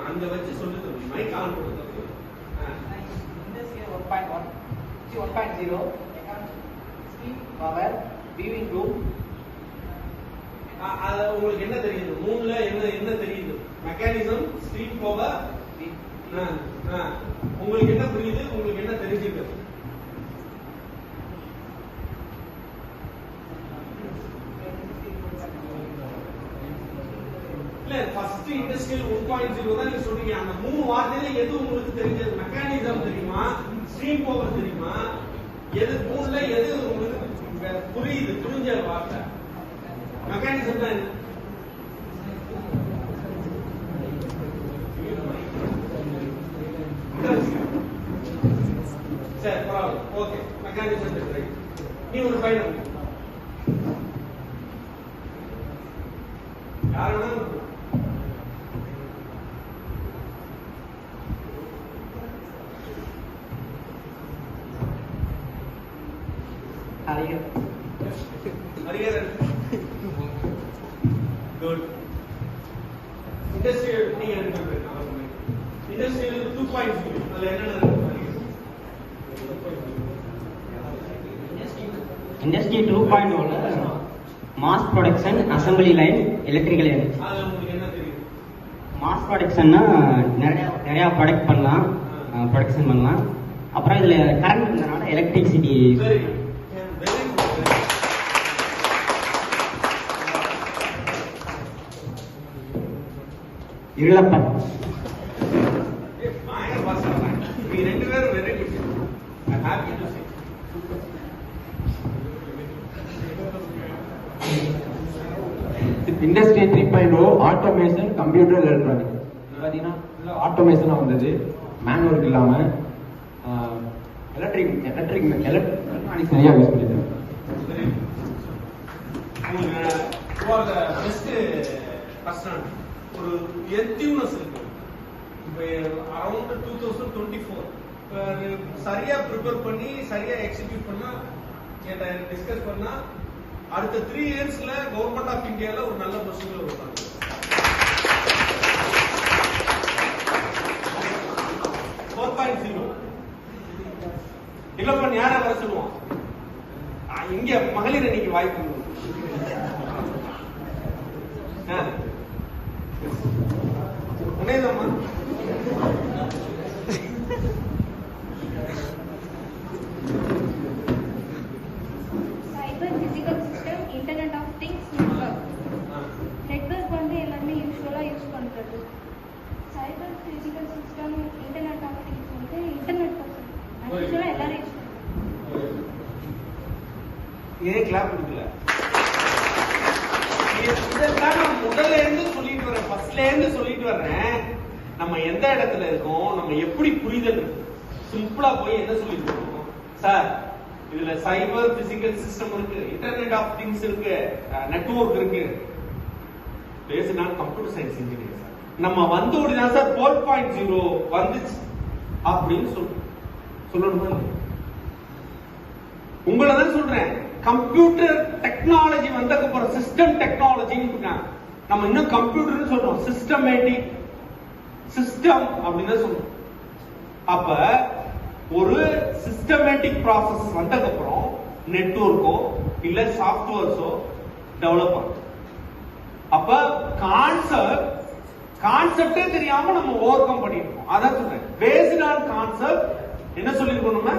அங்க வச்சு சொல்லி தரணும். மைக் ஆன் பண்ணுங்க. Industry 1.1, 1.0, steam power, viewing room. அது உங்களுக்கு என்ன தெரியுது? மூணுல என்ன தெரியுது? Mechanism, steam power. உங்களுக்கு என்ன புரியுது? உங்களுக்கு என்ன தெரிஞ்சுக்கிறது? இல்ல ஃபர்ஸ்ட் இண்டஸ்ட்ரியல் 1.0 தான் நீங்க சொல்றீங்க. அந்த மூணு வார்த்தையில எது உங்களுக்கு தெரிஞ்சது? மெக்கானிசம் தெரியுமா? ஸ்ட்ரீம் பவர் தெரியுமா? எது மூணுல எது உங்களுக்கு புரியுது? புரிஞ்ச வார்த்தை மெக்கானிசம் தான். சரி பரவாயில்ல. ஓகே மெக்கானிசம் தெரியுது. நீ ஒரு பையன் யார் வேணாலும் Hariharan. Good. Industrial நீங்க எடுத்துக்கோங்க. Industrial 2.0 அதுல என்னென்ன இருக்கு? Industry 2.0 mass production assembly line electrical energy. அது உங்களுக்கு என்ன தெரியும்? மாஸ் ப்ரொடக்ஷன்னா நிறைய ப்ராடக்ட் பண்ணலாம், ப்ரொடக்ஷன் பண்ணலாம். அப்புறம் இதுல கரண்ட் இருந்தனால எலக்ட்ரிசிட்டி. சரி. இருளப்பன். பயங்கர பாஸ் ஆகிறாங்க. நீங்க ரெண்டு பேரும் very good. I happy to say. Industry 3.0 automation computer electronics. பார்த்தீங்கன்னா ஆட்டோமேஷனாக வந்தது, மேனுவல் இல்லாமல் எலக்ட்ரானிக்ஸ் நிறையா யூஸ் பண்ணியிருக்கேன். ஒரு எத்தியூனஸ் இருக்கு. இப்போ அரௌண்ட் 2024 சரியா ப்ரிப்பேர் பண்ணி சரியா எக்ஸிக்யூட் பண்ணா டிஸ்கஸ் பண்ணா அடுத்த 3 இயர்ஸ்ல கவர்மெண்ட் ஆஃப் இந்தியால ஒரு நல்ல பொசிஷன்ல இருப்பாங்க. 4.0 டெவலப்மெண்ட் யாரை வர சொல்லுவோம்? இங்க மகளிர் அணிக்கு வாய்ப்பு உன்னேதம்மா. Cyber physical system, internet of things, network வந்து எல்லாருமே யூஸ்வலா யூஸ் பண்றது. Cyber physical system, internet of things வந்து இன்டர்நெட் யூஸ்வலா எல்லாரும் யூஸ் பண்றாங்க. ஏன் கிளாப் கொடுக்கல? இதெல்லாம் நான் முதல்ல இருந்து சொல்லிட்டு வரேன், ஃபர்ஸ்ட்ல இருந்து சொல்லிட்டு வர்றேன். நம்ம எந்த இடத்துல இருக்கோம், நம்ம எப்படி புரிதல் இருக்கு. சிம்பிளா போய் என்ன சொல்லிட்டு இருக்கோம்? சார் இதுல சைபர் பிசிக்கல் சிஸ்டம் இருக்கு, இன்டர்நெட் ஆஃப் திங்ஸ் இருக்கு, நெட்வொர்க் இருக்கு. பேசினா கம்ப்யூட்டர் சயின்ஸ் இன்ஜினியர் சார். நம்ம வந்த உடனே சார் 4.0 வந்துச்சு அப்படின்னு சொல்லணுமா? உங்களை தான் சொல்றேன். கம்ப்யூட்டர் டெக்னாலஜி வந்ததுக்கு அப்புறம் சிஸ்டம் டெக்னாலஜின்னு இருக்காங்க. நம்ம இன்னும் கம்ப்யூட்டர்னு சொல்றோம், சிஸ்டமேட்டிக் சிஸ்டம் அப்படின்னு சொல்றோம். அப்ப ஒரு சிஸ்டமேட்டிக் ப்ராசஸ் வந்ததுக்கு அப்புறம் நெட்வொர்க்கோ இல்ல சாஃப்ட்வேர்ஸோ டெவலப் ஆகும். அப்ப கான்செப்டே தெரியாம நம்ம ஓவர் கம் பண்ணிருக்கோம். அதான் சொல்றேன், பேஸ்ட் ஆன் கான்செப்ட் என்ன சொல்லிருக்கோம் நம்ம?